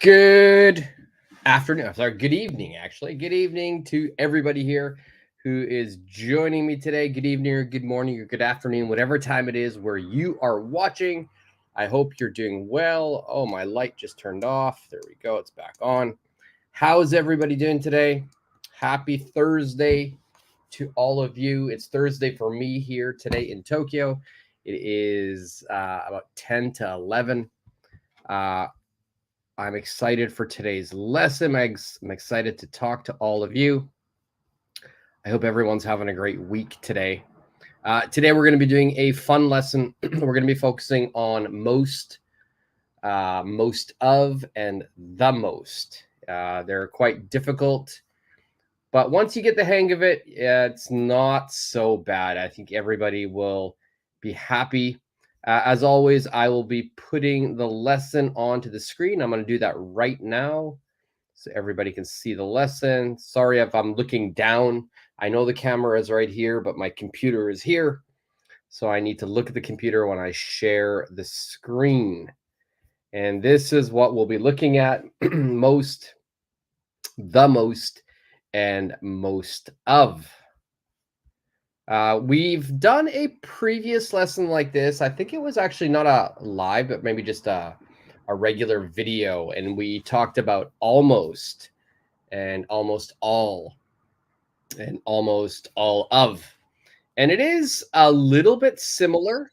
Good afternoon. Sorry, good evening, actually. Good evening to everybody here who is joining me today. Good evening, or good morning, or good afternoon, whatever time it is where you are watching. I hope you're doing well. Oh, my light just turned off. There we go. It's back on. How's everybody doing today? Happy Thursday to all of you. It's Thursday for me here today in Tokyo. It is about 10 to 11. I'm excited for today's lesson. I'm excited to talk to all of you. I hope everyone's having a great week today. Today, we're going to be doing a fun lesson. We're going to be focusing on most of, and the most. They're quite difficult, but once you get the hang of it, it's not so bad. I think everybody will be happy. As always, I will be putting the lesson onto the screen. I'm going to do that right now so everybody can see the lesson. Sorry if I'm looking down. I know the camera is right here, but my computer is here. So I need to look at the computer when I share the screen. And this is what we'll be looking at: most, the most, and most of. We've done a previous lesson like this. I think it was actually not a live, but maybe just a regular video. And we talked about almost and almost all and almost all of. And it is a little bit similar.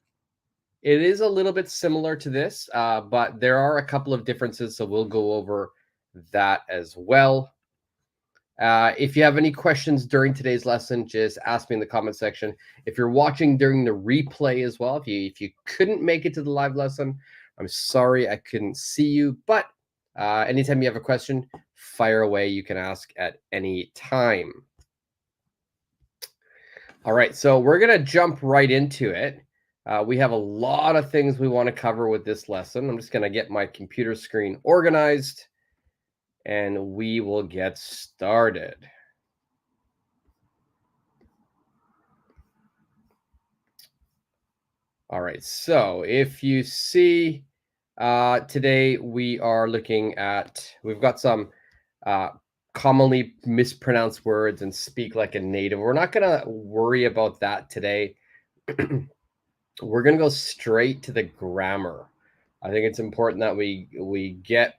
It is a little bit similar to this, but there are a couple of differences. So we'll go over that as well. If you have any questions during today's lesson, just ask me in the comment section. If you're watching during the replay as well, if you couldn't make it to the live lesson, I'm sorry I couldn't see you. But anytime you have a question, fire away. You can ask at any time. All right, so we're going to jump right into it. We have a lot of things we want to cover with this lesson. I'm just going to get my computer screen organized, and we will get started. All right, so if you see today we are looking at, we've got some commonly mispronounced words and speak like a native. We're not going to worry about that today. We're going to go straight to the grammar. I think it's important that we get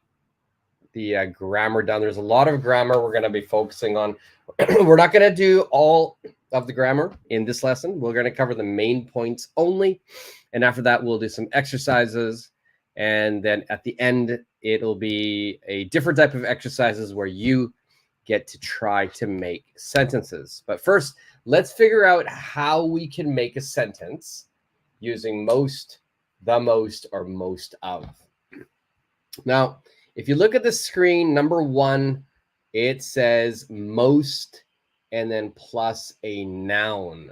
the grammar done. There's a lot of grammar we're going to be focusing on. We're not going to do all of the grammar in this lesson. We're going to cover the main points only. And after that, we'll do some exercises. And then at the end, it'll be a different type of exercises where you get to try to make sentences. But first, let's figure out how we can make a sentence using most, the most, or most of. Now, if you look at the screen, number one, it says most and then plus a noun.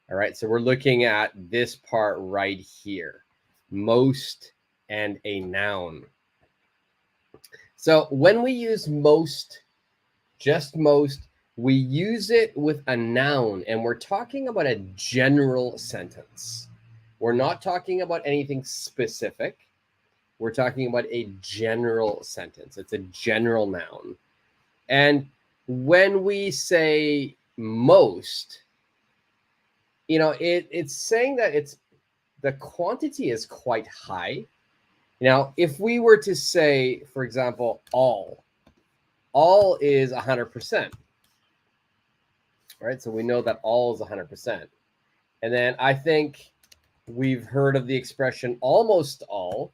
All right, so we're looking at this part right here, most and a noun. So when we use most, just most, we use it with a noun, and we're talking about a general sentence. We're not talking about anything specific. We're talking about a general sentence. It's a general noun. And when we say most, it's saying that the quantity is quite high. Now, if we were to say, for example, all is 100%. Right? So we know that all is 100%. And then I think we've heard of the expression almost all.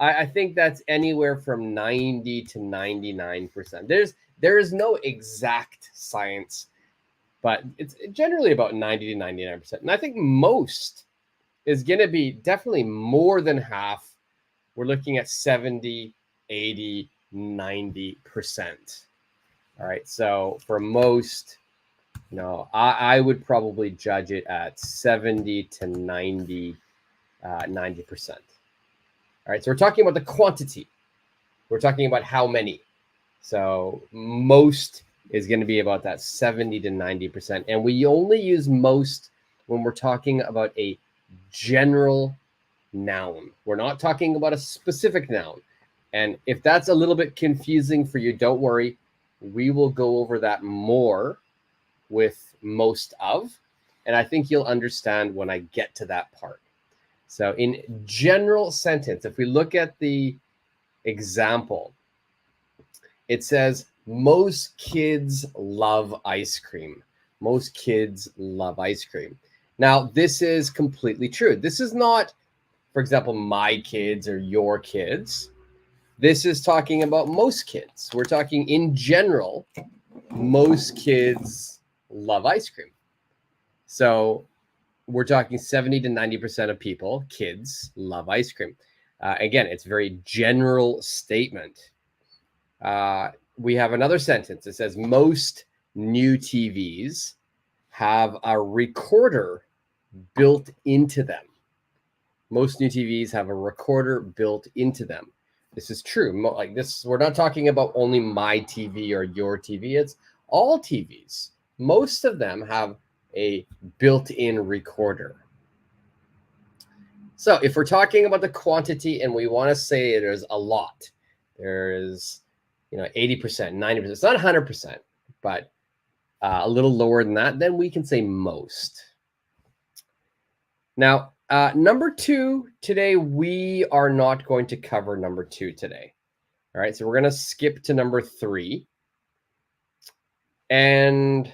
I think that's anywhere from 90 to 99%. There is no exact science, but it's generally about 90 to 99%. And I think most is going to be definitely more than half. We're looking at 70, 80, 90%. All right. So for most, I would probably judge it at 70 to 90%. All right, so we're talking about the quantity. We're talking about how many. So most is going to be about that 70 to 90%. And we only use most when we're talking about a general noun. We're not talking about a specific noun. And if that's a little bit confusing for you, don't worry. We will go over that more with most of. And I think you'll understand when I get to that part. So in general sentence, if we look at the example, it says, most kids love ice cream. Most kids love ice cream. Now, this is completely true. This is not, for example, my kids or your kids. This is talking about most kids. We're talking in general, most kids love ice cream. So we're talking 70 to 90% of people, kids, love ice cream. Again, it's a very general statement. We have another sentence. It says most new TVs have a recorder built into them. Most new TVs have a recorder built into them. This is true. Like this, we're not talking about only my TV or your TV. It's all TVs. Most of them have a built-in recorder. So if we're talking about the quantity and we want to say there's a lot, there's 80%, 90%, it's not 100%, but a little lower than that, then we can say most. Now, number 2 today, we are not going to cover number 2 today. All right, so we're going to skip to number 3. And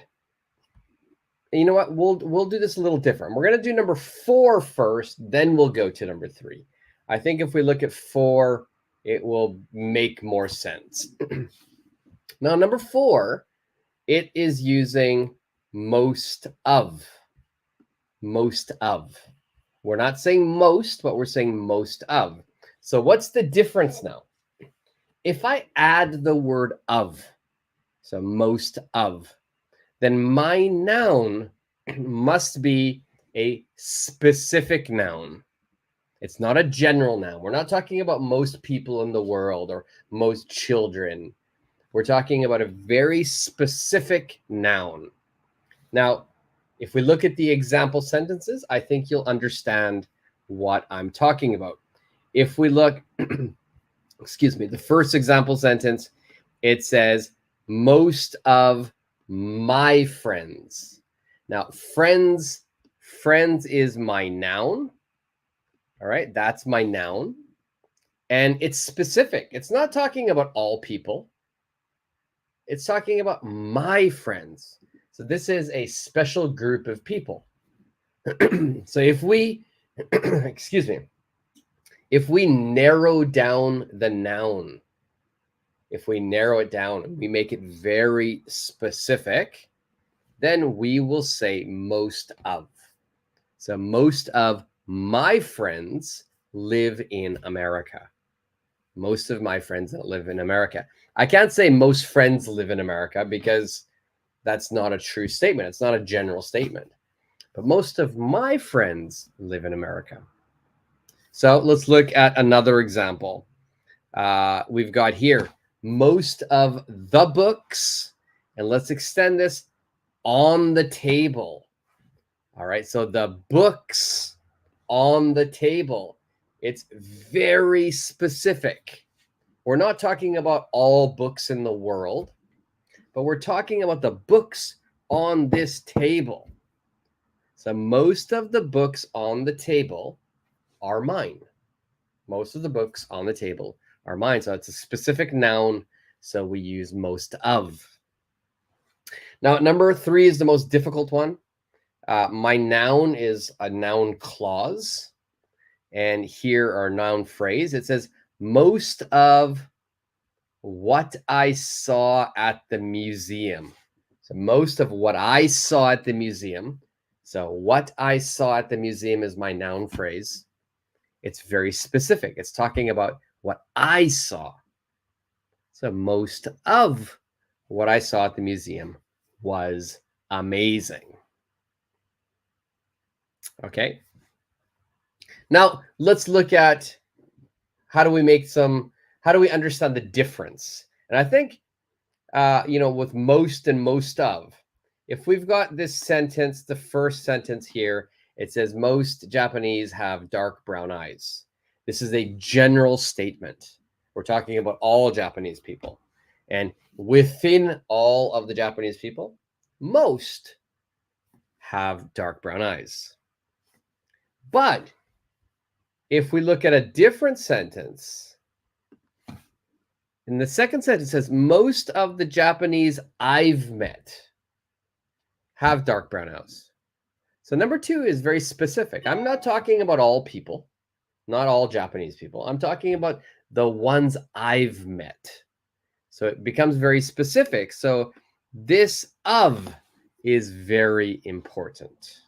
you know what? We'll do this a little different. We're going to do number 4 first, then we'll go to number 3. I think if we look at 4, it will make more sense. Now, number 4, it is using most of. Most of. We're not saying most, but we're saying most of. So what's the difference now? If I add the word of, so most of, then my noun must be a specific noun. It's not a general noun. We're not talking about most people in the world or most children. We're talking about a very specific noun. Now, if we look at the example sentences, I think you'll understand what I'm talking about. If we look, excuse me, the first example sentence, it says, most of my friends. Now, friends is my noun. All right, that's my noun. And it's specific. It's not talking about all people. It's talking about my friends. So this is a special group of people. So if we, excuse me, if we narrow down the noun, if we narrow it down and we make it very specific, then we will say most of. So most of my friends live in America. Most of my friends live in America. I can't say most friends live in America because that's not a true statement. It's not a general statement. But most of my friends live in America. So let's look at another example. We've got here most of the books, and let's extend this, on the table. All right, so the books on the table. It's very specific. We're not talking about all books in the world, but we're talking about the books on this table. So most of the books on the table are mine. Most of the books on the table are mine. So it's a specific noun, so we use most of. Now, number 3 is the most difficult one. My noun is a noun clause. And here our noun phrase. It says, most of what I saw at the museum. So most of what I saw at the museum. So what I saw at the museum is my noun phrase. It's very specific. It's talking about what I saw. So most of what I saw at the museum was amazing. Okay. Now let's look at how do we understand the difference? And I think, with most and most of, if we've got this sentence, the first sentence here, it says most Japanese have dark brown eyes. This is a general statement. We're talking about all Japanese people. And within all of the Japanese people, most have dark brown eyes. But if we look at a different sentence, in the second sentence, it says, most of the Japanese I've met have dark brown eyes. So number 2 is very specific. I'm not talking about all people, not all Japanese people. I'm talking about the ones I've met. So it becomes very specific. So this of is very important.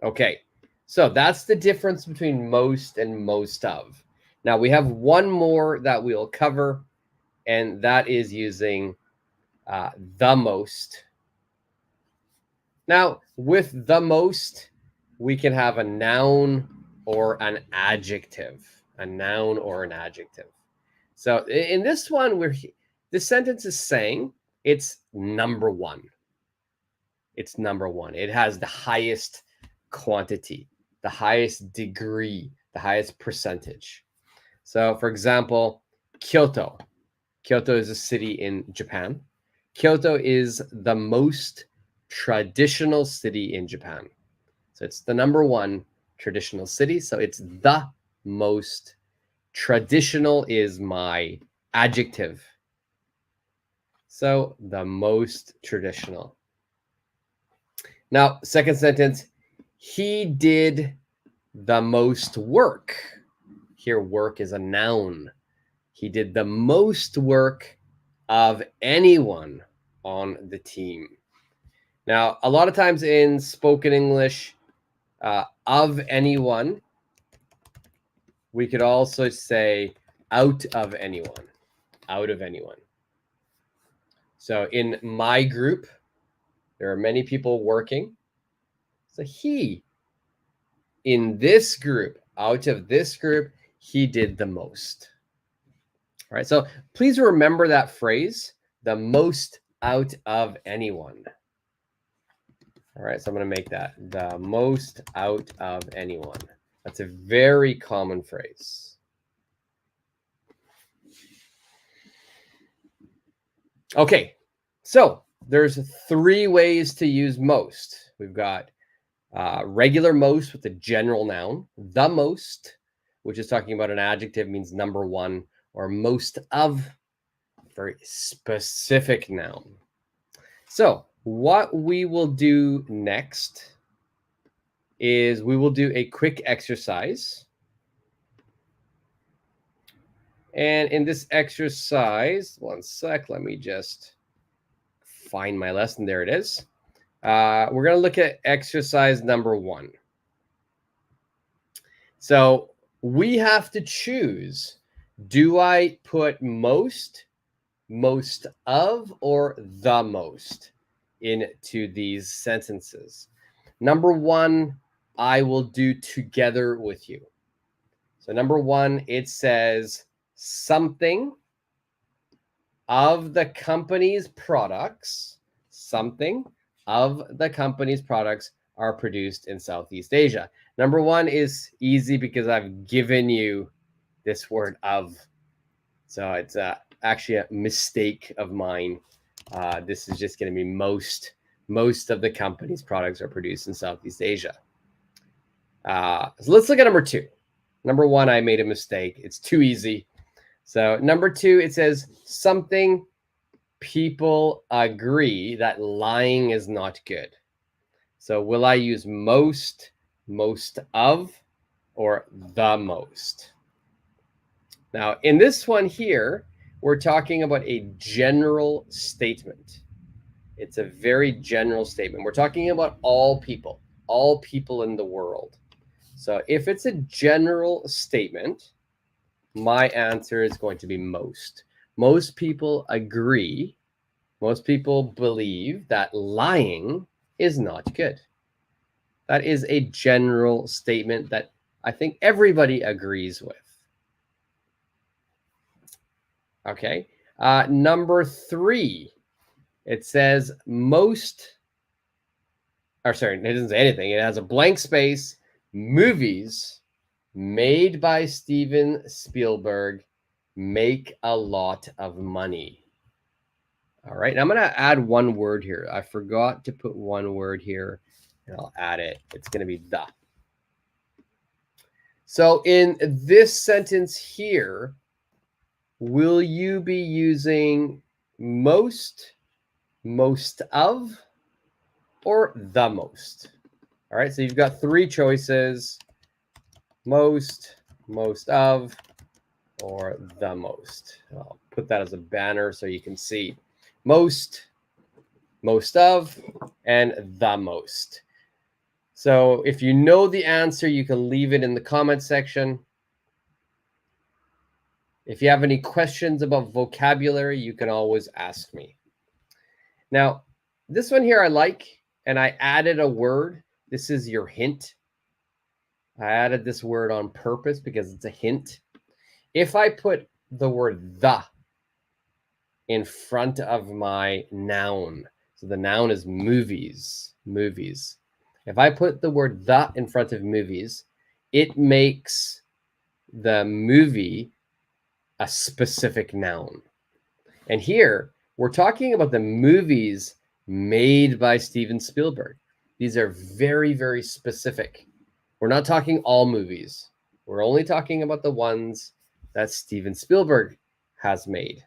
Okay, so that's the difference between most and most of. Now we have one more that we'll cover, and that is using the most. Now with the most, we can have a noun or an adjective. A noun or an adjective. So in this one, this sentence is saying it's number 1. It's number 1. It has the highest quantity, the highest degree, the highest percentage. So for example, Kyoto. Kyoto is a city in Japan. Kyoto is the most traditional city in Japan. So it's the number 1 traditional city. So it's the most. Traditional is my adjective. So the most traditional. Now, second sentence, he did the most work. Here, work is a noun. He did the most work of anyone on the team. Now, a lot of times in spoken English, of anyone, we could also say out of anyone, out of anyone. So in my group, there are many people working. So he, in this group, out of this group, he did the most. All right, so please remember that phrase, the most out of anyone. All right, so I'm going to make that the most out of anyone. That's a very common phrase. Okay, so there's 3 ways to use most. We've got regular most with the general noun, the most, which is talking about an adjective, means number 1, or most of, very specific noun. So what we will do next is we will do a quick exercise. And in this exercise, one sec, let me just find my lesson. There it is. We're going to look at exercise number 1. So we have to choose, do I put most, most of, or the most into these sentences? Number 1, I will do together with you. So number 1, it says something of the company's products, something of the company's products are produced in Southeast Asia. Number 1 is easy because I've given you this word of. So it's actually a mistake of mine. This is just going to be most of the company's products are produced in Southeast Asia. So let's look at number 2. Number 1, I made a mistake. It's too easy. So number 2, it says something people agree that lying is not good. So will I use most, most of, or the most? Now, in this one here, we're talking about a general statement. It's a very general statement. We're talking about all people in the world. So if it's a general statement, my answer is going to be most. Most people agree, most people believe that lying is not good. That is a general statement that I think everybody agrees with. Okay, number 3, it says most, or sorry, it doesn't say anything. It has a blank space, movies made by Steven Spielberg make a lot of money? All right, and I'm going to add one word here. I forgot to put one word here, and I'll add it. It's going to be the. So in this sentence here, will you be using most, most of, or the most? All right, so you've got three choices: most, most of, or the most. I'll put that as a banner so you can see most, most of, and the most. So if you know the answer, you can leave it in the comment section. If you have any questions about vocabulary, you can always ask me. Now, this one here I like, and I added a word. This is your hint. I added this word on purpose because it's a hint. If I put the word the in front of my noun, so the noun is movies, movies. If I put the word the in front of movies, it makes the movie a specific noun. And here we're talking about the movies made by Steven Spielberg. These are very, very specific. We're not talking all movies. We're only talking about the ones that Steven Spielberg has made.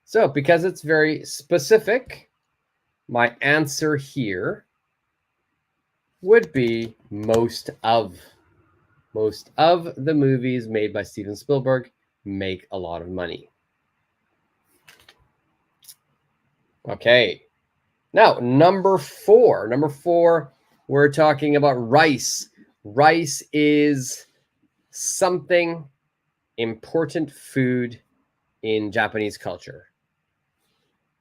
So because it's very specific, my answer here would be most of. Most of the movies made by Steven Spielberg make a lot of money. Okay. Now, number four. Number four, we're talking about rice. Rice is something important food in Japanese culture.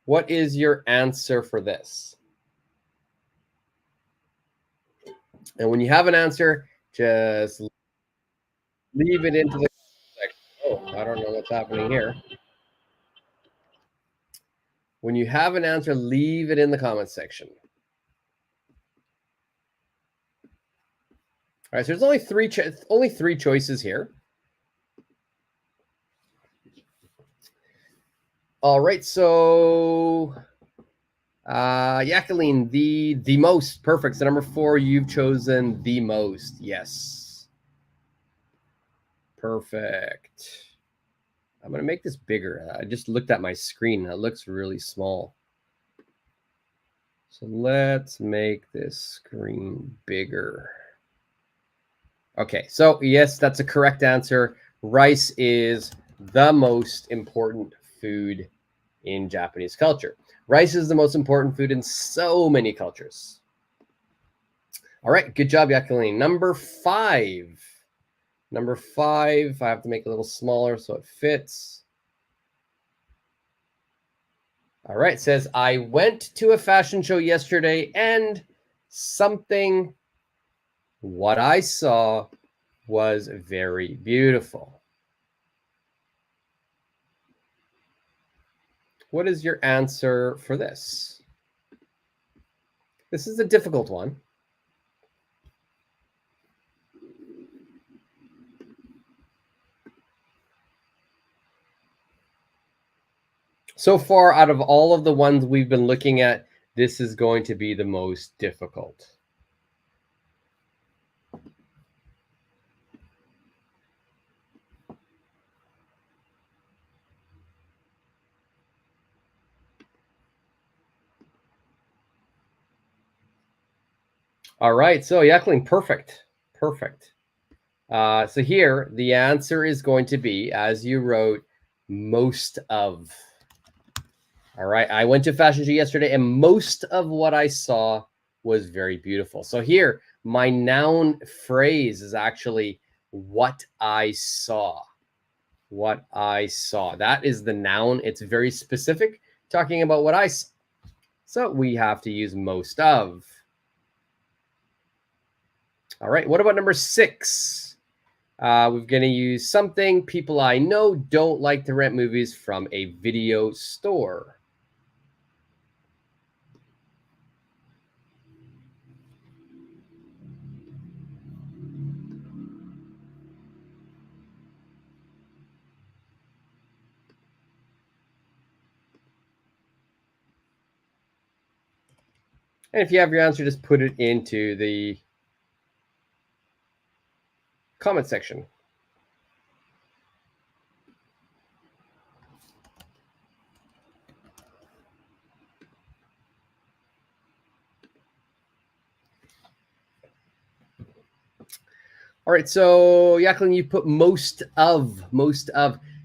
What is your answer for this? And when you have an answer, just leave it into the section. Oh, I don't know what's happening here. When you have an answer, leave it in the comment section. All right, so there's only three choices here. All right, so Jacqueline, the most, perfect. So number four, you've chosen the most. Yes, perfect. I'm gonna make this bigger. I just looked at my screen. It looks really small. So let's make this screen bigger. Okay, so yes, that's a correct answer. Rice is the most important food in Japanese culture. Rice is the most important food in so many cultures. All right, good job, Jacqueline. Number five. Number five, I have to make it a little smaller so it fits. All right, it says, I went to a fashion show yesterday and something, what I saw was very beautiful. What is your answer for this? This is a difficult one. So far, out of all of the ones we've been looking at, this is going to be the most difficult. All right, so Jacqueline, perfect, perfect. So here, the answer is going to be, as you wrote, most of. All right, I went to a fashion show yesterday, and most of what I saw was very beautiful. So here, my noun phrase is actually what I saw. What I saw. That is the noun. It's very specific, talking about what I saw. So we have to use most of. All right, what about number six? We're going to use something people I know don't like to rent movies from a video store. And if you have your answer, just put it into the comment section. All right, so Jacqueline, you put most of.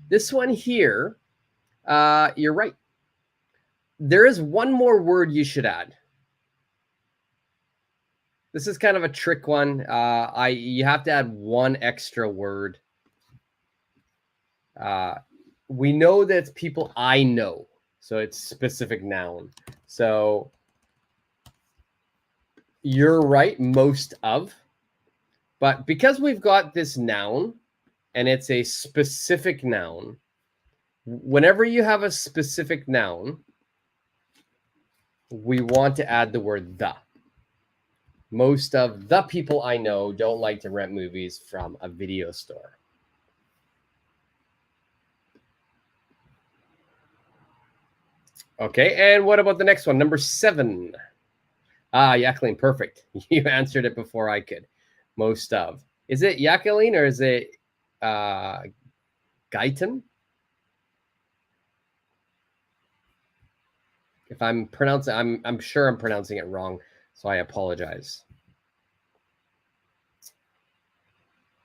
This one here, you're right. There is one more word you should add. This is kind of a trick one. You have to add one extra word. We know that it's people I know, so it's specific noun. So you're right, most of. But because we've got this noun and it's a specific noun, whenever you have a specific noun, we want to add the word the. Most of the people I know don't like to rent movies from a video store. Okay, and what about the next one? Number 7. Jacqueline, perfect. You answered it before I could. Most of. Is it Jacqueline or is it Guyton? If I'm pronouncing, I'm sure I'm pronouncing it wrong, so I apologize.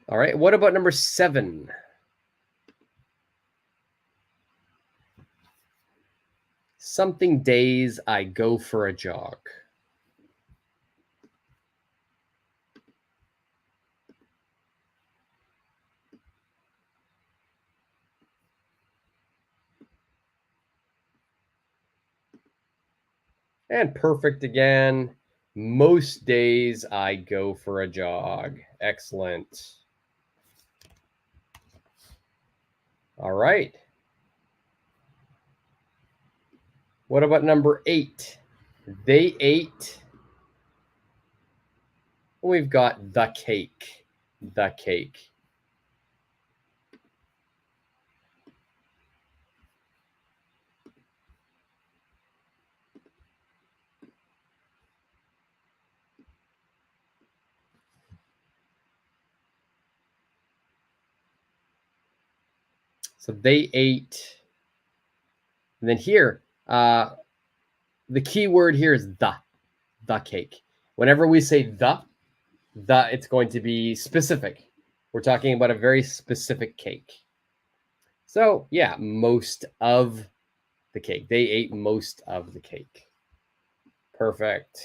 All right, what about number 7? Something days I go for a jog. And perfect again. Most days I go for a jog. Excellent. All right. What about number 8? They ate. We've got the cake. The cake. So they ate. And then here, the key word here is the cake. Whenever we say the, it's going to be specific. We're talking about a very specific cake. So yeah, most of the cake. They ate most of the cake. Perfect.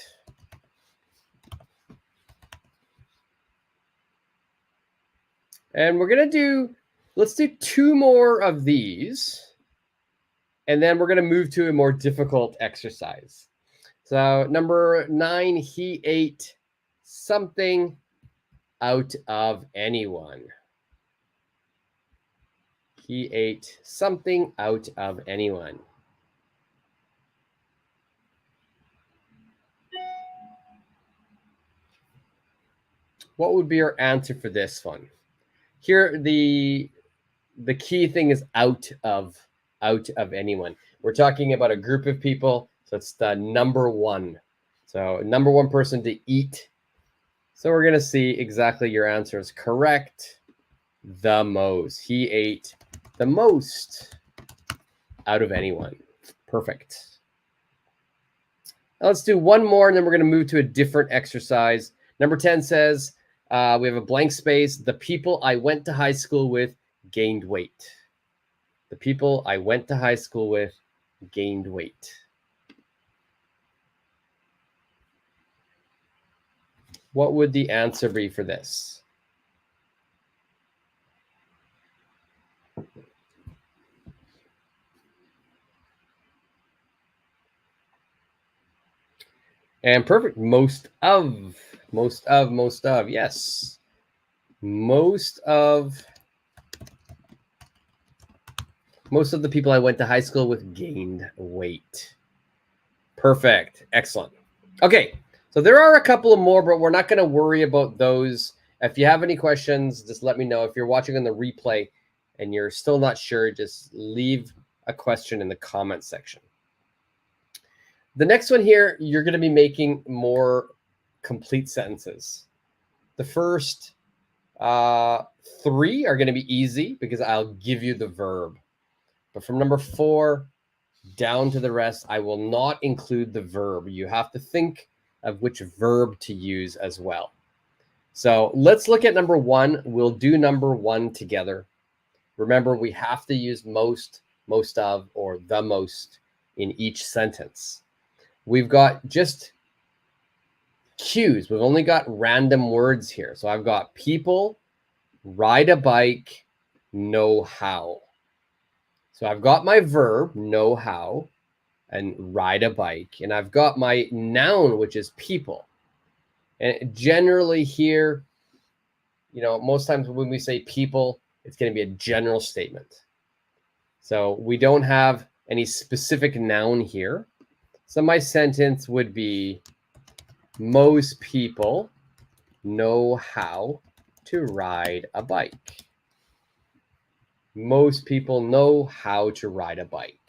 And we're going to do, let's do 2 more of these. And then we're going to move to a more difficult exercise. So number 9, he ate something out of anyone. He ate something out of anyone. What would be your answer for this one? Here, the key thing is out of anyone. We're talking about a group of people, so it's the number 1. So number 1 person to eat. So we're going to see exactly your answer is correct. The most. He ate the most out of anyone. Perfect. Now let's do one more, and then we're going to move to a different exercise. Number 10 says, we have a blank space. The people I went to high school with gained weight. The people I went to high school with gained weight. What would the answer be for this? And perfect. Most of. Yes. Most of the people I went to high school with gained weight. Perfect. Excellent. Okay. So there are a couple of more, but we're not going to worry about those. If you have any questions, just let me know. If you're watching on the replay and you're still not sure, just leave a question in the comment section. The next one here, you're going to be making more complete sentences. The first 3 are going to be easy because I'll give you the verb. But from number 4 down to the rest, I will not include the verb. You have to think of which verb to use as well. So let's look at number 1. We'll do number 1 together. Remember, we have to use most of, or the most in each sentence. We've got just cues. We've only got random words here. So I've got people, ride a bike, know how. So I've got my verb, know how, and ride a bike. And I've got my noun, which is people. And generally here, you know, most times when we say people, it's going to be a general statement. So we don't have any specific noun here. So my sentence would be, most people know how to ride a bike. Most people know how to ride a bike.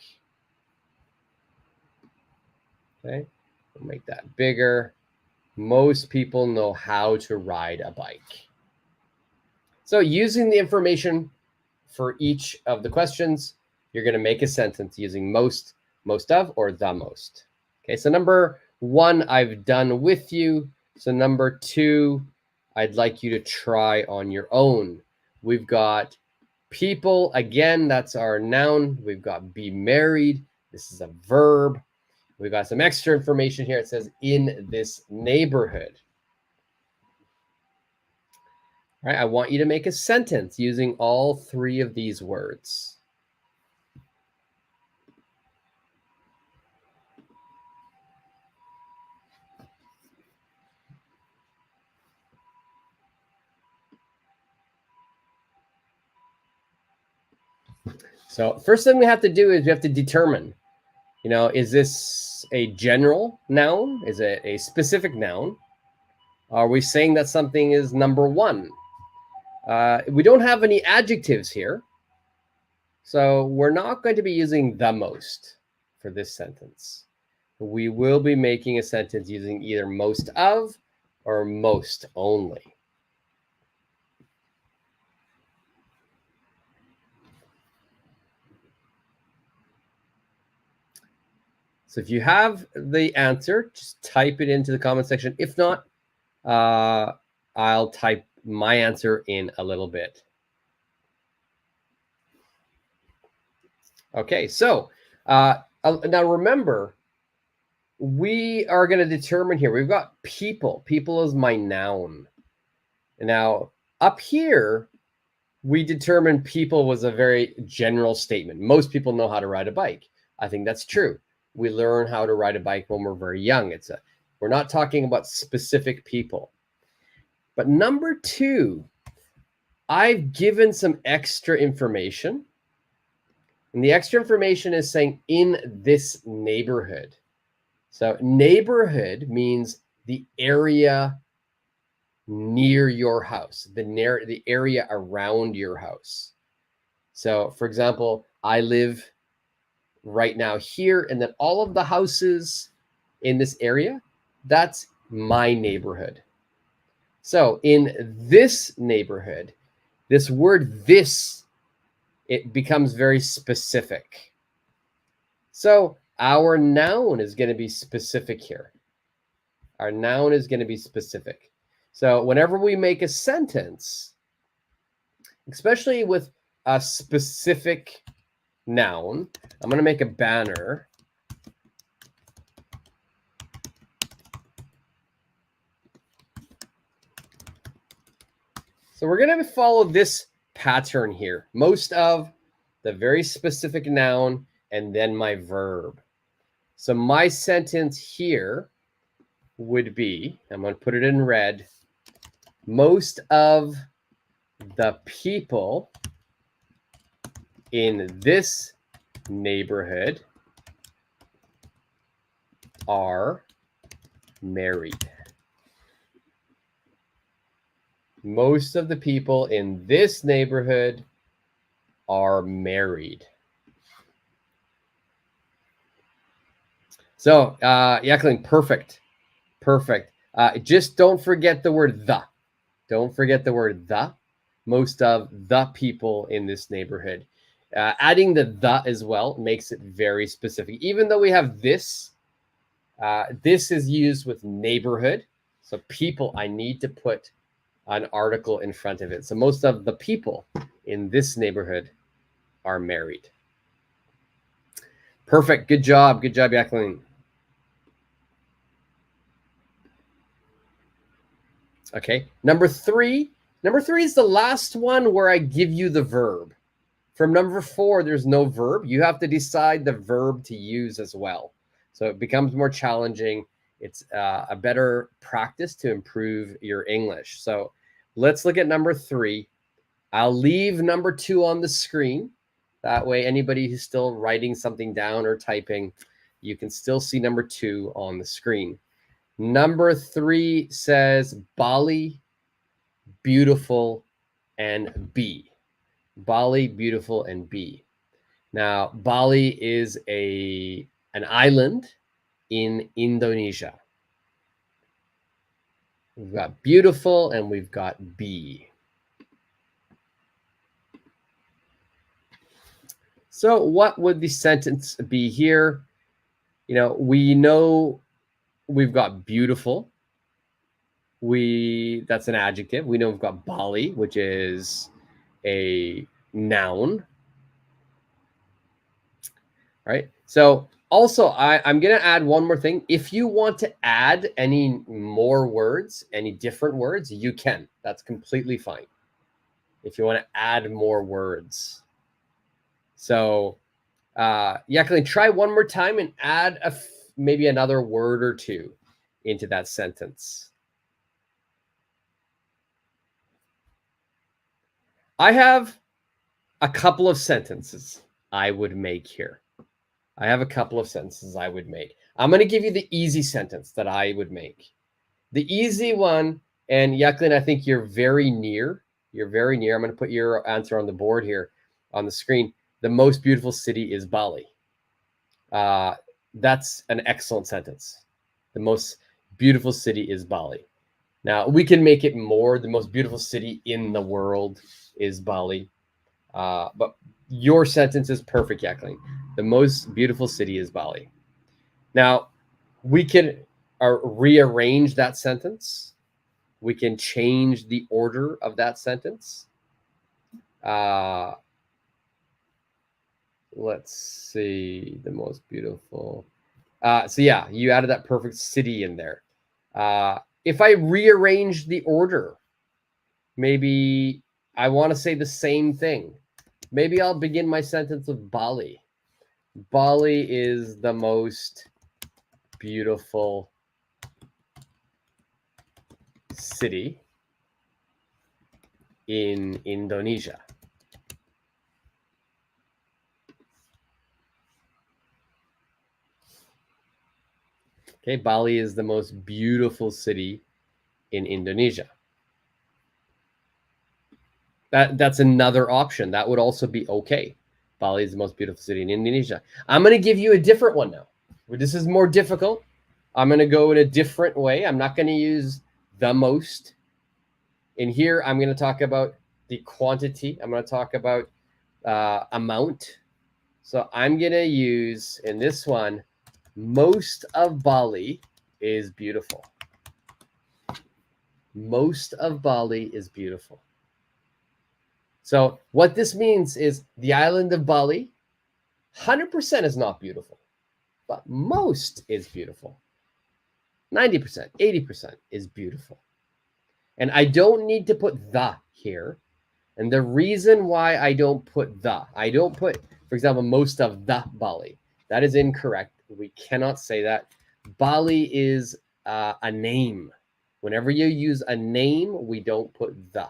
Okay, we'll make that bigger. Most people know how to ride a bike. So using the information for each of the questions, you're going to make a sentence using most of, or the most. Okay, so number 1, I've done with you. So number 2, I'd like you to try on your own. We've got people, again, that's our noun. We've got be married. This is a verb. We've got some extra information here. It says in this neighborhood. All right, I want you to make a sentence using all 3 of these words. So first thing we have to do is we have to determine, you know, is this a general noun? Is it a specific noun? Are we saying that something is number 1? We don't have any adjectives here. So we're not going to be using the most for this sentence. We will be making a sentence using either most of or most only. So if you have the answer, just type it into the comment section. If not, I'll type my answer in a little bit. Okay, so now remember, we are going to determine here. We've got people. People is my noun. And now up here, we determined people was a very general statement. Most people know how to ride a bike. I think that's true. We learn how to ride a bike when we're very young. We're not talking about specific people. But number 2, I've given some extra information. And the extra information is saying in this neighborhood. So neighborhood means the area near your house, the area around your house. So for example, I live right now here, and then all of the houses in this area, that's my neighborhood. So in this neighborhood, this word this, it becomes very specific. So our noun is going to be specific here. Our noun is going to be specific. So whenever we make a sentence, especially with a specific noun, I'm going to make a banner. So we're going to follow this pattern here. Most of, the very specific noun, and then my verb. So my sentence here would be, I'm going to put it in red, most of the people in this neighborhood are married. Most of the people in this neighborhood are married. So, Jacqueline, perfect. Perfect. Just don't forget the word the. Don't forget the word the. Most of the people in this neighborhood. Adding the as well makes it very specific. Even though we have this, this is used with neighborhood. So people, I need to put an article in front of it. So most of the people in this neighborhood are married. Perfect. Good job. Good job, Jacqueline. Okay. Number three. Number three is the last one where I give you the verb. From number 4, there's no verb. You have to decide the verb to use as well. So it becomes more challenging. It's a better practice to improve your English. So let's look at number 3. I'll leave number 2 on the screen. That way, anybody who's still writing something down or typing, you can still see number 2 on the screen. Number 3 says Bali, beautiful, and B. Bali, beautiful, and B. Now, Bali is an island in Indonesia. We've got beautiful and we've got B. So what would the sentence be here? We know we've got beautiful. That's an adjective. We know we've got Bali, which is a noun. Right? So also, I'm going to add one more thing. If you want to add any more words, any different words, you can. That's completely fine. If you want to add more words. So, Jacqueline, try one more time and add maybe another word or two into that sentence. I have a couple of sentences I would make here. I have a couple of sentences I would make. I'm going to give you the easy sentence that I would make. The easy one, and Jacqueline, I think you're very near. You're very near. I'm going to put your answer on the board here on the screen. The most beautiful city is Bali. That's an excellent sentence. The most beautiful city is Bali. Now, we can make it more. The most beautiful city in the world is Bali. But your sentence is perfect, Jacqueline. The most beautiful city is Bali. Now, we can rearrange that sentence. We can change the order of that sentence. Let's see, the most beautiful. So yeah, you added that perfect city in there. If I rearrange the order, maybe I want to say the same thing. Maybe I'll begin my sentence with Bali. Bali is the most beautiful city in Indonesia. Okay, Bali is the most beautiful city in Indonesia. That's another option. That would also be okay. Bali is the most beautiful city in Indonesia. I'm going to give you a different one now. This is more difficult. I'm going to go in a different way. I'm not going to use the most. In here, I'm going to talk about the quantity. I'm going to talk about amount. So I'm going to use, in this one, most of Bali is beautiful. Most of Bali is beautiful. So what this means is the island of Bali, 100% is not beautiful, but most is beautiful. 90%, 80% is beautiful. And I don't need to put the here. And the reason why I don't put the, I don't put, for example, most of the Bali. That is incorrect. We cannot say that. Bali is a name. Whenever you use a name, we don't put the.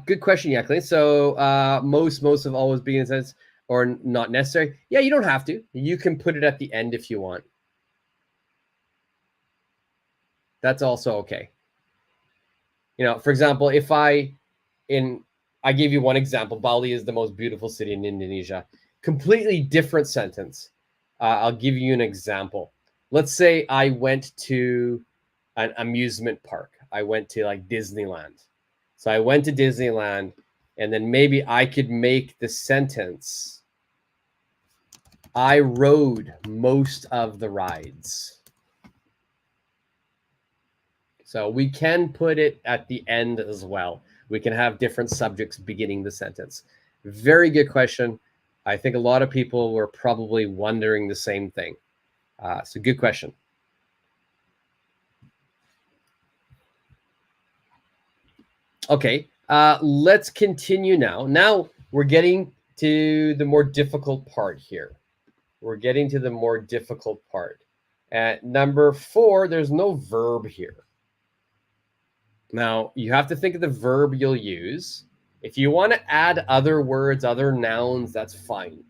Good question, Jacqueline. So most have always been in a sense or not necessary. Yeah, you don't have to. You can put it at the end if you want. That's also okay. For example, if I give you one example, Bali is the most beautiful city in Indonesia. Completely different sentence. I'll give you an example. Let's say I went to an amusement park. I went to like Disneyland. So I went to Disneyland, and then maybe I could make the sentence, I rode most of the rides. So we can put it at the end as well. We can have different subjects beginning the sentence. Very good question. I think a lot of people were probably wondering the same thing. So good question. Okay, let's continue now. Now we're getting to the more difficult part here. We're getting to the more difficult part. At number 4, there's no verb here. Now, you have to think of the verb you'll use. If you want to add other words, other nouns, that's fine.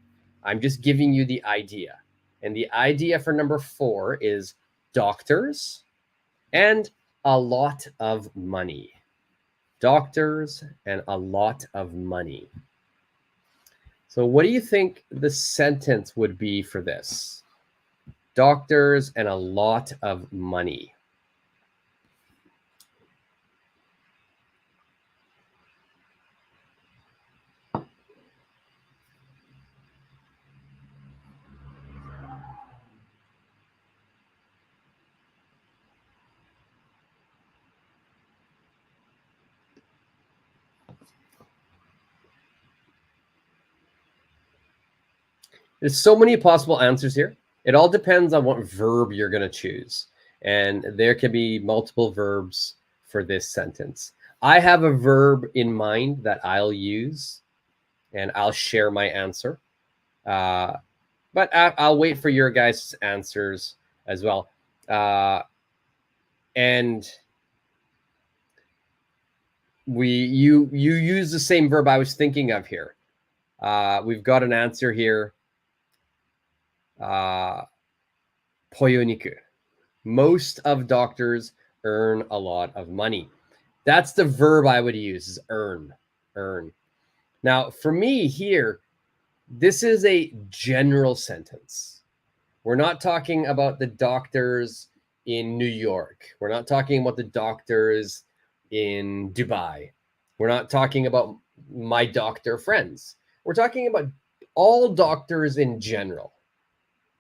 I'm just giving you the idea. And the idea for number 4 is doctors and a lot of money. Doctors and a lot of money. So what do you think the sentence would be for this? Doctors and a lot of money. There's so many possible answers here. It all depends on what verb you're going to choose. And there can be multiple verbs for this sentence. I have a verb in mind that I'll use, and I'll share my answer. But I'll wait for your guys' answers as well. And you use the same verb I was thinking of here. We've got an answer here. Poyoniku. Most of doctors earn a lot of money. That's the verb I would use, is earn. Now, for me here, this is a general sentence. We're not talking about the doctors in New York. We're not talking about the doctors in Dubai. We're not talking about my doctor friends. We're talking about all doctors in general.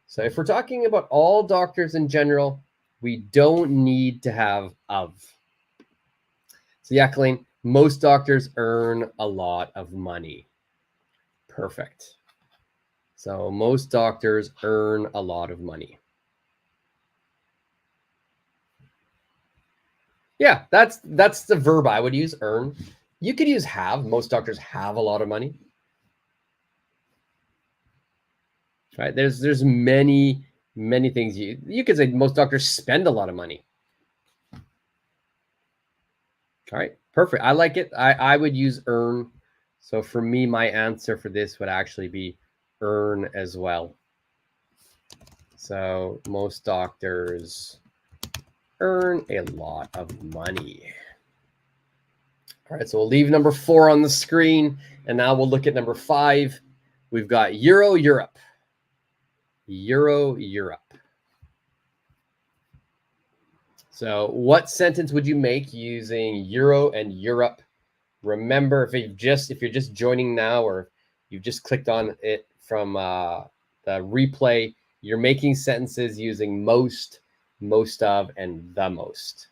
So if we're talking about all doctors in general, we don't need to have of. So yeah, Colleen, most doctors earn a lot of money. Perfect. So most doctors earn a lot of money. Yeah, that's the verb I would use, earn. You could use have. Most doctors have a lot of money. Right? There's many things you could say. Most doctors spend a lot of money. All right, perfect. I like it. I would use earn. So for me, my answer for this would actually be earn as well. So most doctors earn a lot of money. All right, so we'll leave number 4 on the screen, and now we'll look at number 5. We've got Euro Europe. Euro Europe. So what sentence would you make using Euro and Europe? Remember, if you're just joining now, or you've just clicked on it from the replay, you're making sentences using most of, and the most.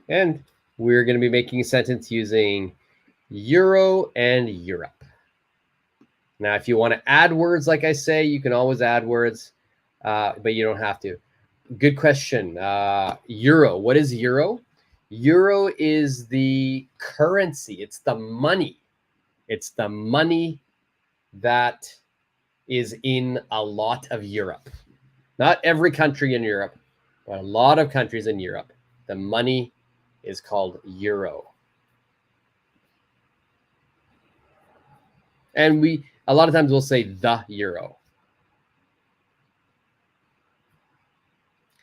And we're going to be making a sentence using Euro and Europe. Now, if you want to add words, like I say, you can always add words, but you don't have to. Good question. Euro. What is euro? Euro is the currency. It's the money. It's the money that is in a lot of Europe. Not every country in Europe, but a lot of countries in Europe. The money is called euro. And a lot of times we'll say the euro.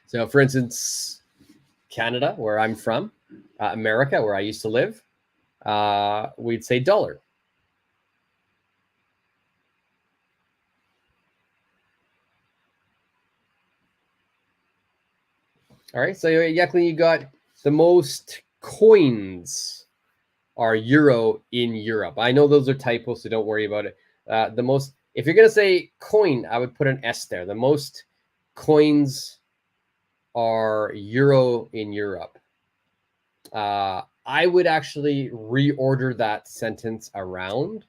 So for instance, Canada, where I'm from, America, where I used to live, we'd say dollar. All right, so Jacqueline, you got the most coins are euro in Europe. I know those are typos, so don't worry about it. The most, if you're gonna say coin, I would put an S there. The most coins are euro in Europe. I would actually reorder that sentence around.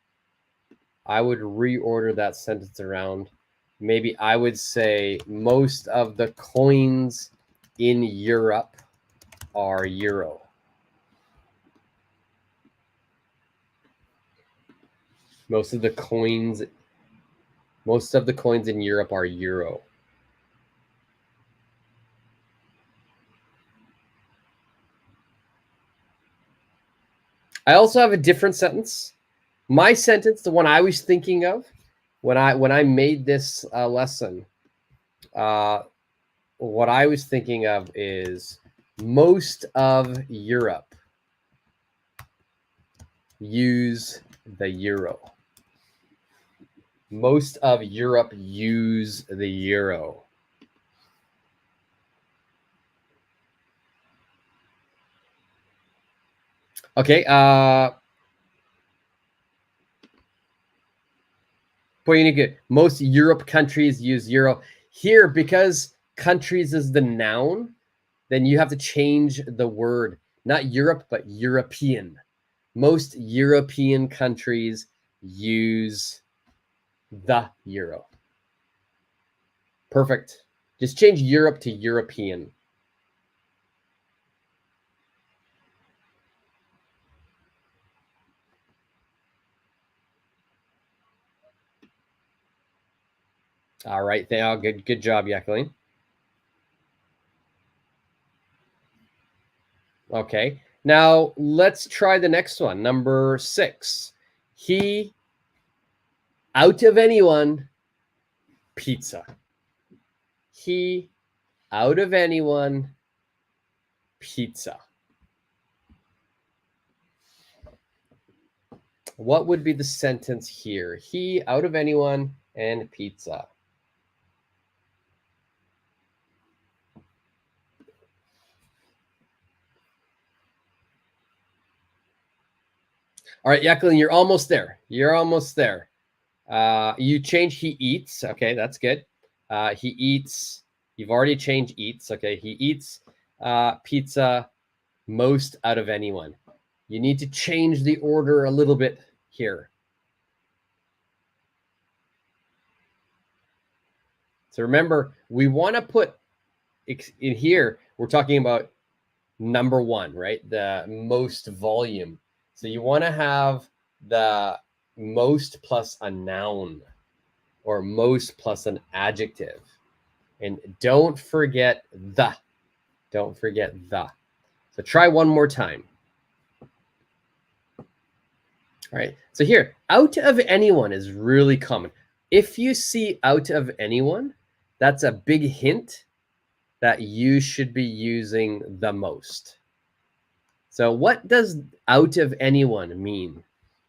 Maybe I would say most of the coins in Europe are euro. Most of the coins in Europe are euro. I also have a different sentence. My sentence, the one I was thinking of when I made this lesson, what I was thinking of is most of Europe use the euro. Most of Europe use the euro. Okay. Most Europe countries use euro. Here, because countries is the noun, then you have to change the word. Not Europe, but European. Most European countries use the euro. Perfect. Just change Europe to European. All right. Good job, Jacqueline. Okay. Now let's try the next one. Number 6. He, out of anyone, pizza. He, out of anyone, pizza. What would be the sentence here? He, out of anyone, and pizza. All right, Jacqueline, you're almost there. You change he eats. Okay, that's good. He eats. You've already changed eats. Okay, he eats pizza most out of anyone. You need to change the order a little bit here. So remember, we want to put in here, we're talking about number 1, right? The most volume. So you want to have the most plus a noun or most plus an adjective. And don't forget the. Don't forget the. So try one more time. All right. So here, out of anyone is really common. If you see out of anyone, that's a big hint that you should be using the most. So what does out of anyone mean?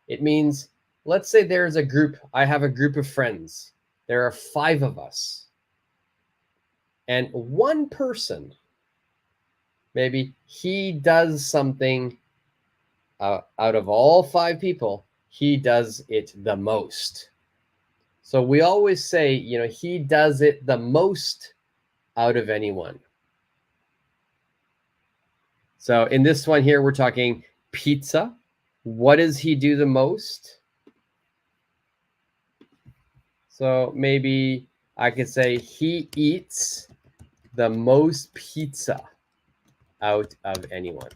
It means, let's say there's a group. I have a group of friends. There are 5 of us. And one person, maybe he does something out of all 5 people, he does it the most. So we always say, he does it the most out of anyone. So in this one here, we're talking pizza. What does he do the most? So maybe I could say he eats the most pizza out of anyone.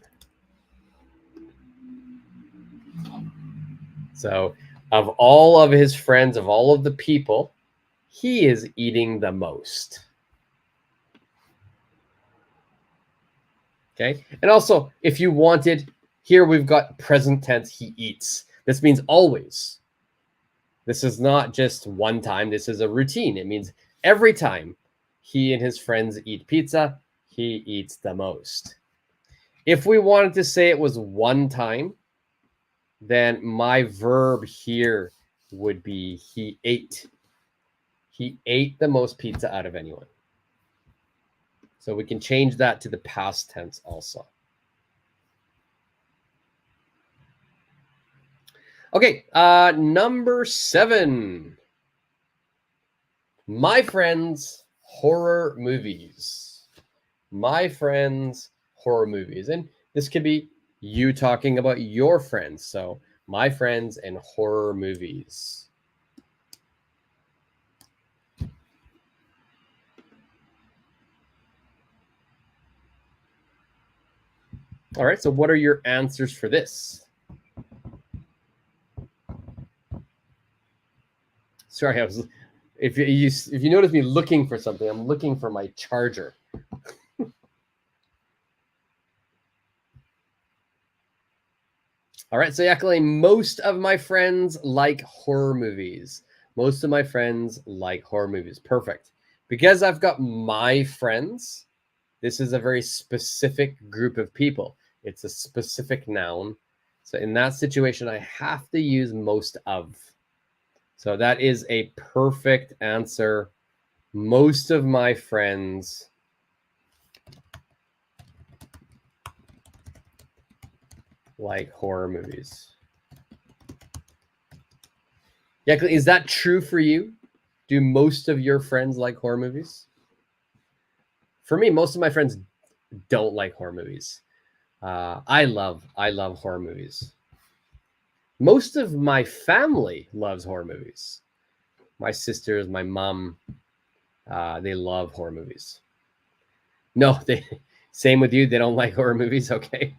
So of all of his friends, of all of the people, he is eating the most. Okay. And also, if you wanted, here we've got present tense, he eats. This means always. This is not just one time. This is a routine. It means every time he and his friends eat pizza, He eats the most. If we wanted to say it was one time, then my verb here would be he ate. He ate the most pizza out of anyone. So we can change that to the past tense also. Okay, number 7. My friends' horror movies. My friends' horror movies. And this could be you talking about your friends. So my friends and horror movies. All right, so what are your answers for this? Sorry, if you notice me looking for something, I'm looking for my charger. All right, so Jacqueline, most of my friends like horror movies. Most of my friends like horror movies. Perfect. Because I've got my friends, this is a very specific group of people. It's a specific noun. So in that situation, I have to use most of. So that is a perfect answer. Most of my friends like horror movies. Yeah, is that true for you? Do most of your friends like horror movies? For me, most of my friends don't like horror movies. I love horror movies. Most of my family loves horror movies. My sisters, my mom, they love horror movies. No, they same with you. They don't like horror movies. Okay.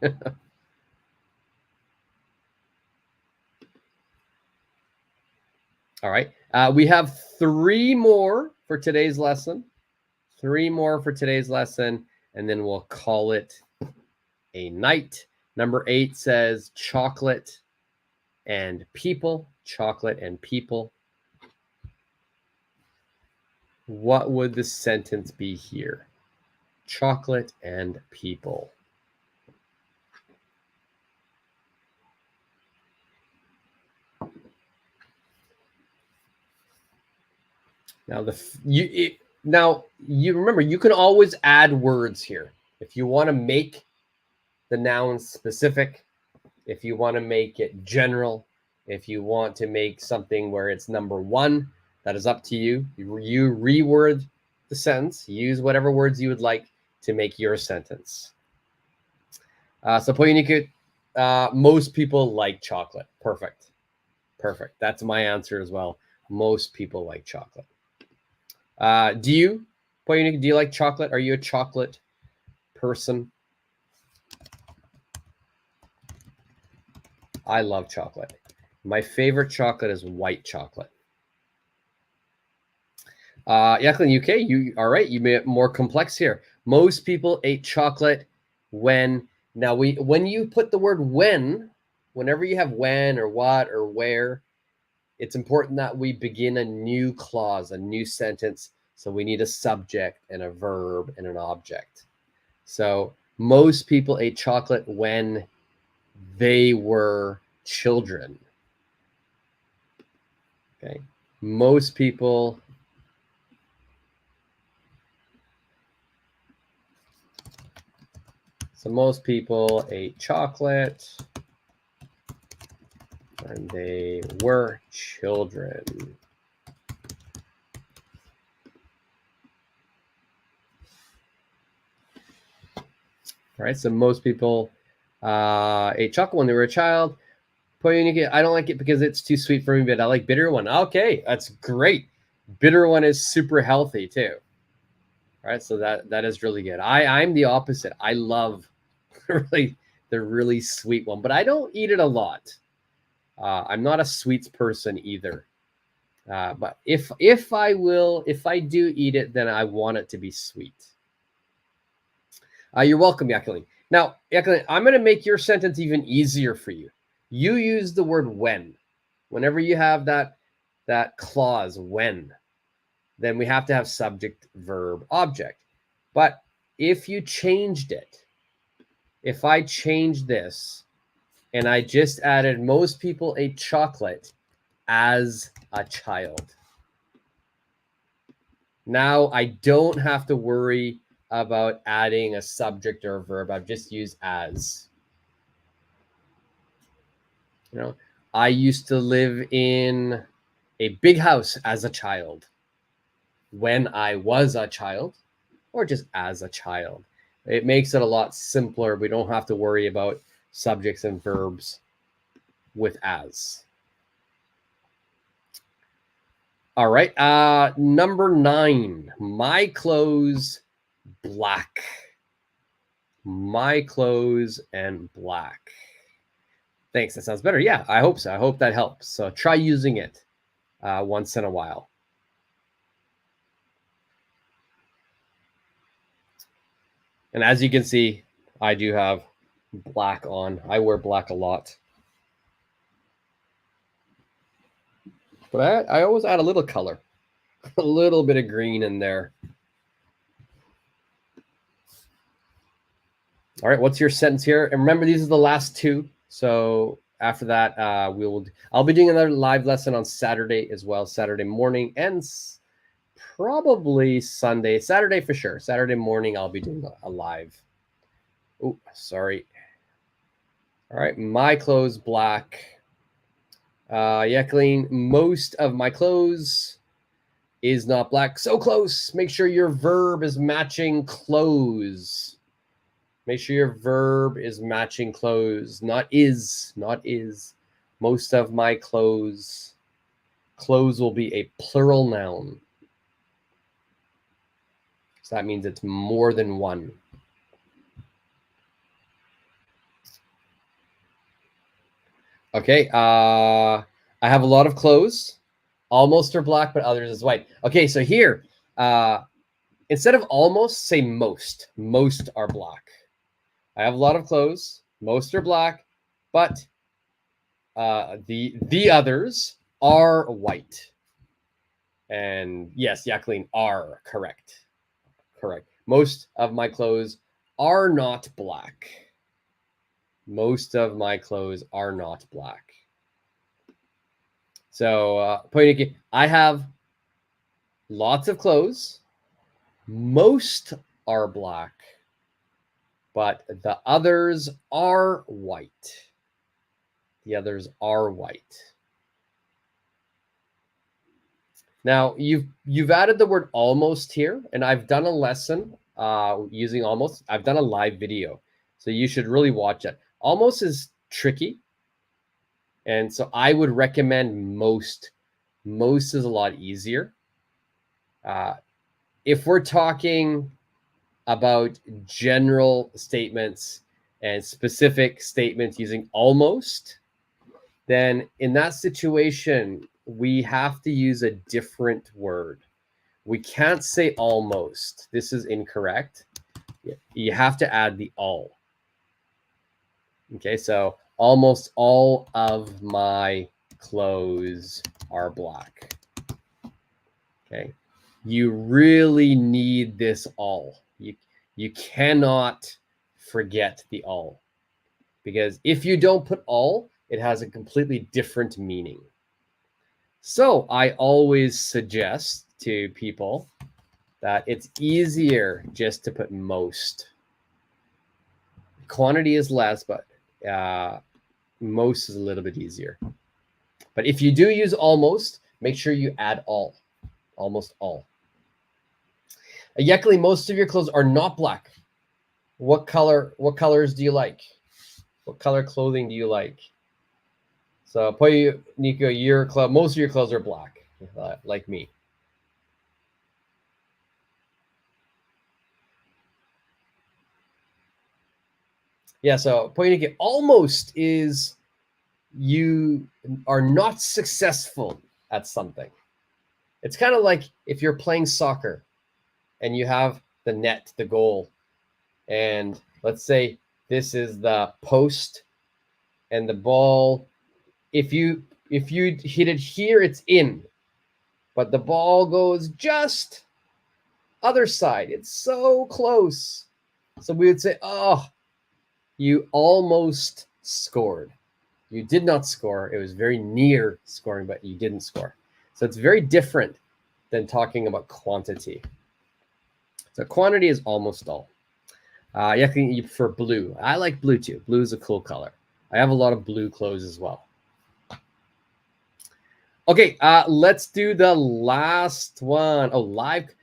All right. We have 3 more for today's lesson. 3 more for today's lesson, and then we'll call it a night. Number 8 says chocolate and people. Chocolate and people. What would the sentence be here? Chocolate and people. Now you remember you can always add words here if you want to make the noun specific, if you want to make it general, if you want to make something where it's number 1, that is up to you. You reword the sentence, use whatever words you would like to make your sentence. So Poyuniku, most people like chocolate. Perfect. Perfect. That's my answer as well. Most people like chocolate. Do you, Poyuniku, do you like chocolate? Are you a chocolate person? I love chocolate. My favorite chocolate is white chocolate. Jacqueline, UK, you all right? You made it more complex here. Most people ate chocolate when. Now when you put the word when, whenever you have when or what or where, it's important that we begin a new clause, a new sentence. So we need a subject and a verb and an object. So most people ate chocolate when they were children. Okay. Most people ate chocolate when they were children. All right, so most people ate chocolate when they were a child. I don't like it because it's too sweet for me, but I like bitter one. Okay, that's great. Bitter one is super healthy too. All right, so that is really good. I'm the opposite. I love really the really sweet one, but I don't eat it a lot. I'm not a sweets person either. But if I do eat it, then I want it to be sweet. You're welcome, Jacqueline. Now, Jacqueline, I'm going to make your sentence even easier for you. You use the word when. Whenever you have that clause, when, then we have to have subject, verb, object. But if you changed it, if I changed this and I just added most people ate chocolate as a child, now I don't have to worry about adding a subject or a verb. I've just used as. You know, I used to live in a big house as a child. When I was a child, or just as a child. It makes it a lot simpler. We don't have to worry about subjects and verbs with as. All right. Number 9. My clothes, black. My clothes and black. Thanks. That sounds better. Yeah, I hope so. I hope that helps. So try using it once in a while. And as you can see, I do have black on. I wear black a lot. But I always add a little color, a little bit of green in there. All right, what's your sentence here? And remember, these are the last 2. So after that, I'll be doing another live lesson on Saturday as well, Saturday morning, and probably Sunday. Saturday for sure. Saturday morning, I'll be doing a live. Oh, sorry. All right, my clothes, black. Jacqueline, most of my clothes is not black. So close. Make sure your verb is matching clothes. Make sure your verb is matching clothes, not is, not is. Most of my clothes. Clothes will be a plural noun. So that means it's more than one. Okay, I have a lot of clothes. Almost are black, but others is white. Okay, so here, instead of almost, say most. Most are black. I have a lot of clothes. Most are black, but the others are white. And yes, Jacqueline, are correct. Correct. Most of my clothes are not black. Most of my clothes are not black. So, Poiniki, I have lots of clothes. Most are black, but the others are white. The others are white. Now, you've added the word almost here, and I've done a lesson using almost. I've done a live video, so you should really watch it. Almost is tricky, and so I would recommend most. Most is a lot easier. If we're talking about general statements and specific statements using almost, then in that situation, we have to use a different word. We can't say almost. This is incorrect. You have to add the all. Okay, so almost all of my clothes are black. Okay, you really need this all. You cannot forget the all, because if you don't put all, it has a completely different meaning. So I always suggest to people that it's easier just to put most. Quantity is less, but most is a little bit easier. But if you do use almost, make sure you add all. Almost all. Yekli, most of your clothes are not black. What colors do you like? What color clothing do you like? So, Nico, most of your clothes are black, like me. Yeah, so Poiniki, almost is you are not successful at something. It's kind of like if you're playing soccer and you have the net, the goal, and let's say this is the post and the ball. If you hit it here, it's in, but the ball goes just other side. It's so close. So we would say, oh, you almost scored. You did not score. It was very near scoring, but you didn't score. So it's very different than talking about quantity. So quantity is almost all. You prefer blue. I like blue too. Blue is a cool color. I have a lot of blue clothes as well. Okay, let's do the last one. Oh, live,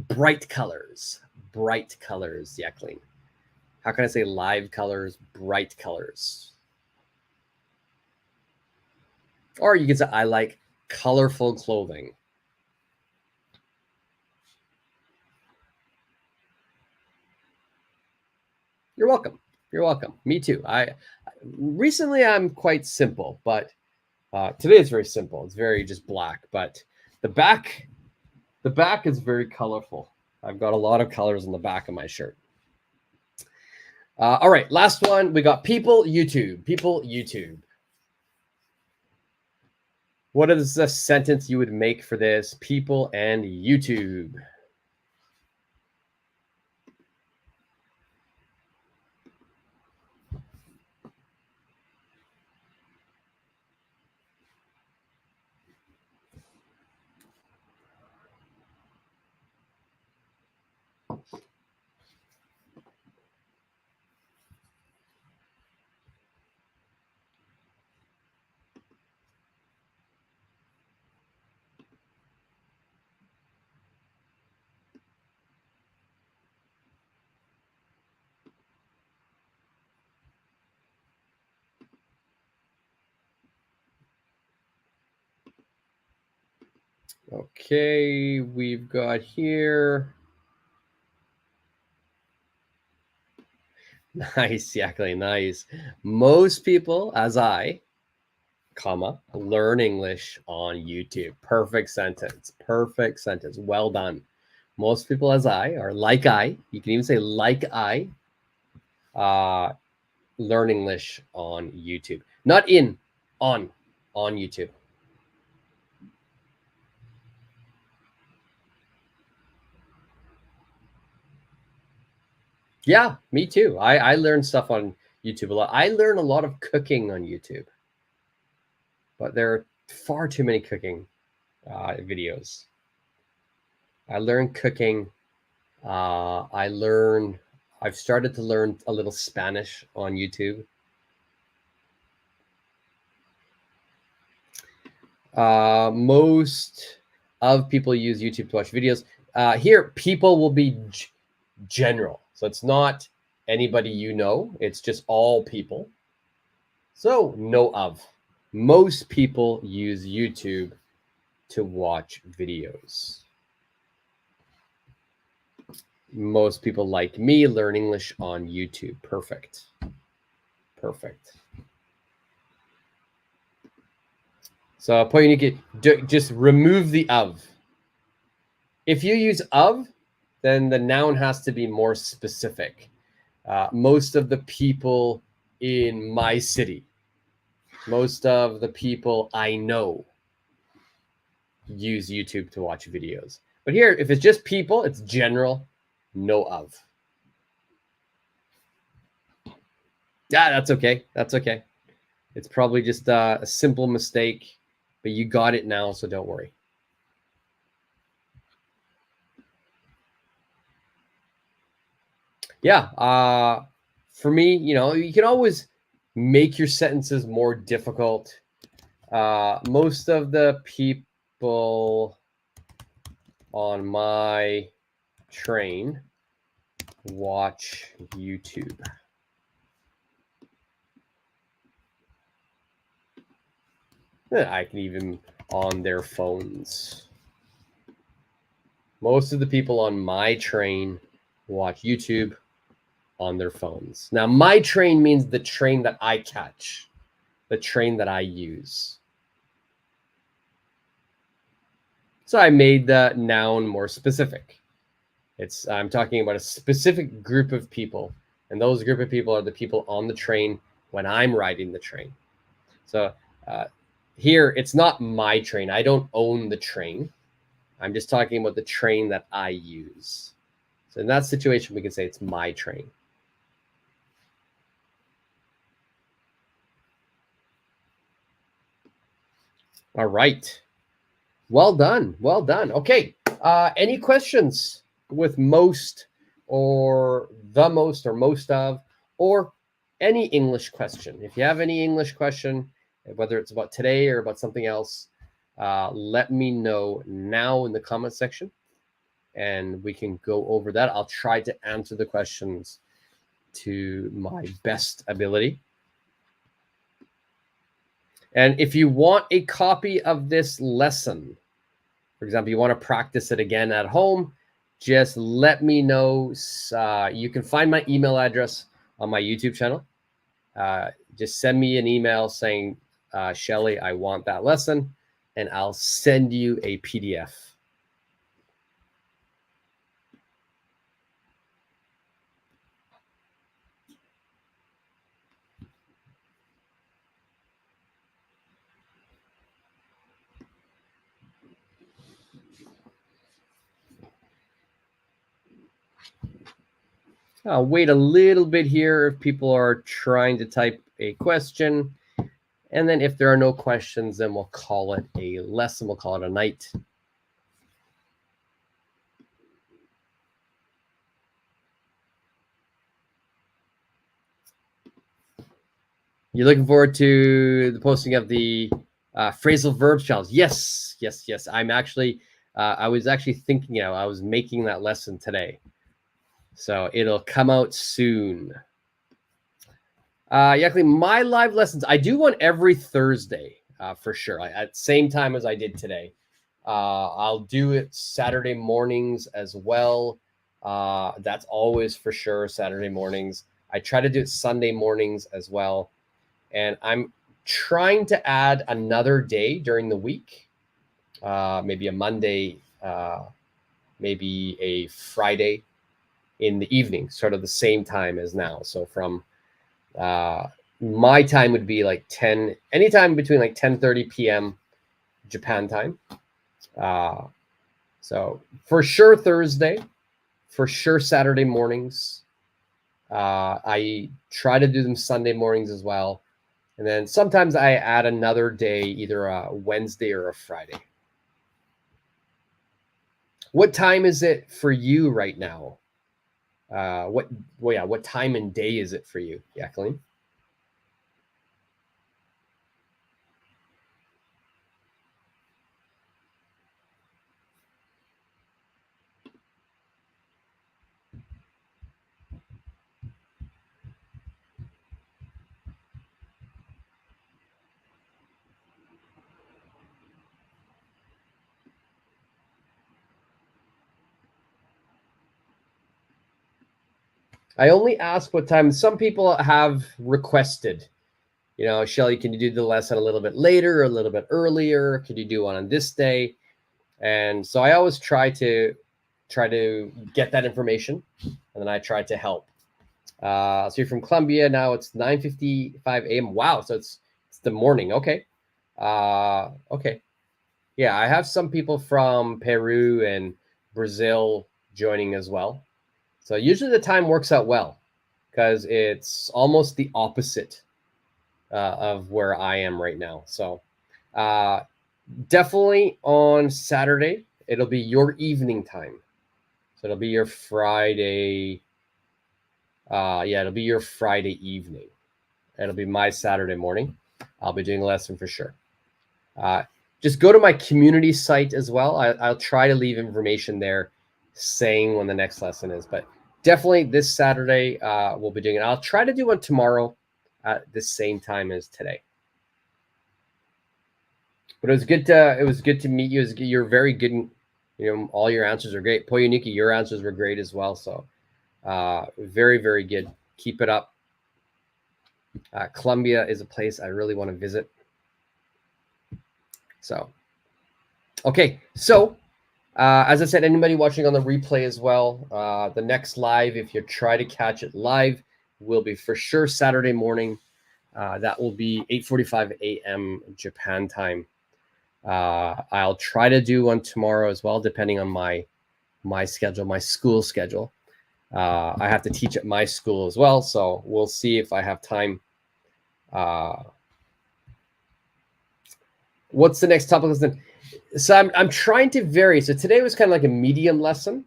bright colors. Bright colors, Jacqueline. How can I say live colors, bright colors? Or you can say, I like colorful clothing. You're welcome. You're welcome. Me too. Recently I'm quite simple, but today it's very simple. It's very just black, but the back is very colorful. I've got a lot of colors on the back of my shirt. All right, last one. We got people YouTube. People YouTube. What is the sentence you would make for this? People and YouTube. Okay, we've got here. Nice, exactly, nice. Most people, as I, comma, learn English on YouTube. Perfect sentence. Perfect sentence. Well done. Most people, as I, or like I, you can even say like I, learn English on YouTube. Not in, on YouTube. Yeah, me too. I learn stuff on YouTube a lot. I learn a lot of cooking on YouTube, but there are far too many cooking videos. I learn cooking. I've started to learn a little Spanish on YouTube. Most of people use YouTube to watch videos. Here, people will be general. So it's not anybody you know, it's just all people. So, know of. Most people use YouTube to watch videos. Most people like me learn English on YouTube. Perfect. Perfect. So, point you get just remove the of. If you use of, then the noun has to be more specific. Most of the people in my city, most of the people I know use YouTube to watch videos. But here, if it's just people, it's general, no of. Yeah, that's okay. That's okay. It's probably just a simple mistake, but you got it now, so don't worry. Yeah, for me, you can always make your sentences more difficult. Most of the people on my train watch YouTube. I can even on their phones. Most of the people on my train watch YouTube on their phones. Now, my train means the train that I catch, the train that I use. So I made the noun more specific. I'm talking about a specific group of people, and those group of people are the people on the train when I'm riding the train. So here, it's not my train. I don't own the train. I'm just talking about the train that I use. So in that situation, we can say it's my train. All right. Well done. Well done. Okay. Any questions with most or the most or most of or any English question? If you have any English question, whether it's about today or about something else, let me know now in the comment section and we can go over that. I'll try to answer the questions to my best ability. And if you want a copy of this lesson, for example, you want to practice it again at home, just let me know. You can find my email address on my YouTube channel. Just send me an email saying, Shelly, I want that lesson, and I'll send you a PDF. I'll wait a little bit here if people are trying to type a question. And then if there are no questions, then we'll call it a lesson. We'll call it a night. You're looking forward to the posting of the phrasal verbs challenge? Yes, yes, yes. I'm actually, I was actually thinking, I was making that lesson today. So it'll come out soon. Actually, my live lessons, I do one every Thursday for sure, at the same time as I did today. I'll do it Saturday mornings as well. That's always for sure, Saturday mornings. I try to do it Sunday mornings as well. And I'm trying to add another day during the week, maybe a Monday, maybe a Friday in the evening, sort of the same time as now. So from my time would be like 10, anytime between like 10:30 p.m. Japan time. So for sure Thursday, for sure Saturday mornings. I try to do them Sunday mornings as well. And then sometimes I add another day, either a Wednesday or a Friday. What time is it for you right now? What time and day is it for you, Jacqueline? I only ask what time. Some people have requested, Shelly, can you do the lesson a little bit later or a little bit earlier? Could you do one on this day? And so I always try to get that information, and then I try to help. So you're from Colombia now. It's 9:55 a.m. Wow, so it's the morning. Okay, okay, yeah. I have some people from Peru and Brazil joining as well. So usually the time works out well because it's almost the opposite of where I am right now. So definitely on Saturday, it'll be your evening time. So it'll be your Friday. It'll be your Friday evening. It'll be my Saturday morning. I'll be doing a lesson for sure. Just go to my community site as well. I'll try to leave information there saying when the next lesson is, but definitely this Saturday we'll be doing it. I'll try to do one tomorrow at the same time as today. But it was good to meet you. You're very good. All your answers are great. Poyuniki, your answers were great as well. So very, very good. Keep it up. Colombia is a place I really want to visit. So, okay. So, as I said, anybody watching on the replay as well, the next live, if you try to catch it live, will be for sure Saturday morning. That will be 8:45 a.m. Japan time. I'll try to do one tomorrow as well, depending on my schedule, my school schedule. I have to teach at my school as well, so we'll see if I have time. What's the next topic lesson? So I'm trying to vary. So today was kind of like a medium lesson.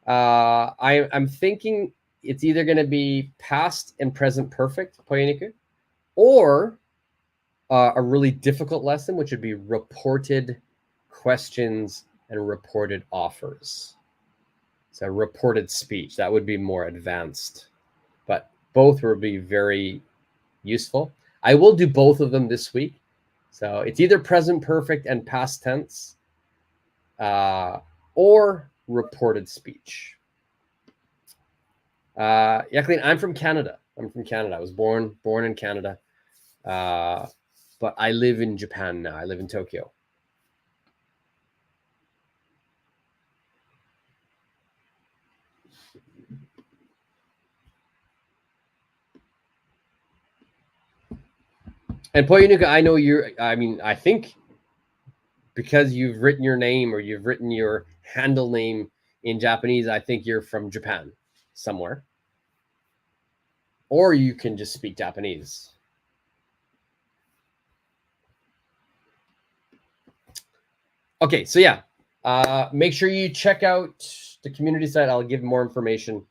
I'm thinking it's either going to be past and present perfect, Poyeniku, or a really difficult lesson, which would be reported questions and reported offers. So reported speech, that would be more advanced, but both will be very useful. I will do both of them this week. So it's either present perfect and past tense, or reported speech. Jacqueline, I'm from Canada. I was born in Canada, but I live in Japan now. I live in Tokyo. And Poyunuka, I know I think because you've written your name or you've written your handle name in Japanese, I think you're from Japan somewhere. Or you can just speak Japanese. Okay, so yeah, make sure you check out the community site. I'll give more information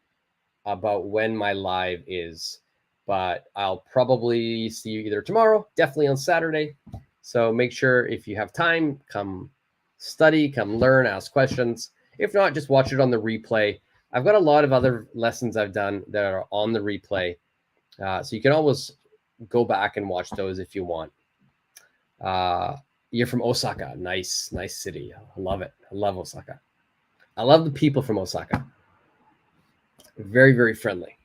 about when my live is, but I'll probably see you either tomorrow, definitely on Saturday. So make sure if you have time, come study, come learn, ask questions. If not, just watch it on the replay. I've got a lot of other lessons I've done that are on the replay. So you can always go back and watch those if you want. You're from Osaka. Nice city. I love it. I love Osaka. I love the people from Osaka. Very, very friendly.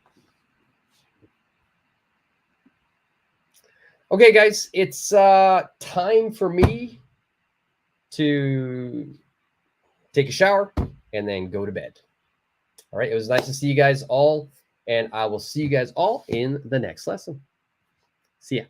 Okay, guys, it's time for me to take a shower and then go to bed. All right, it was nice to see you guys all, and I will see you guys all in the next lesson. See ya.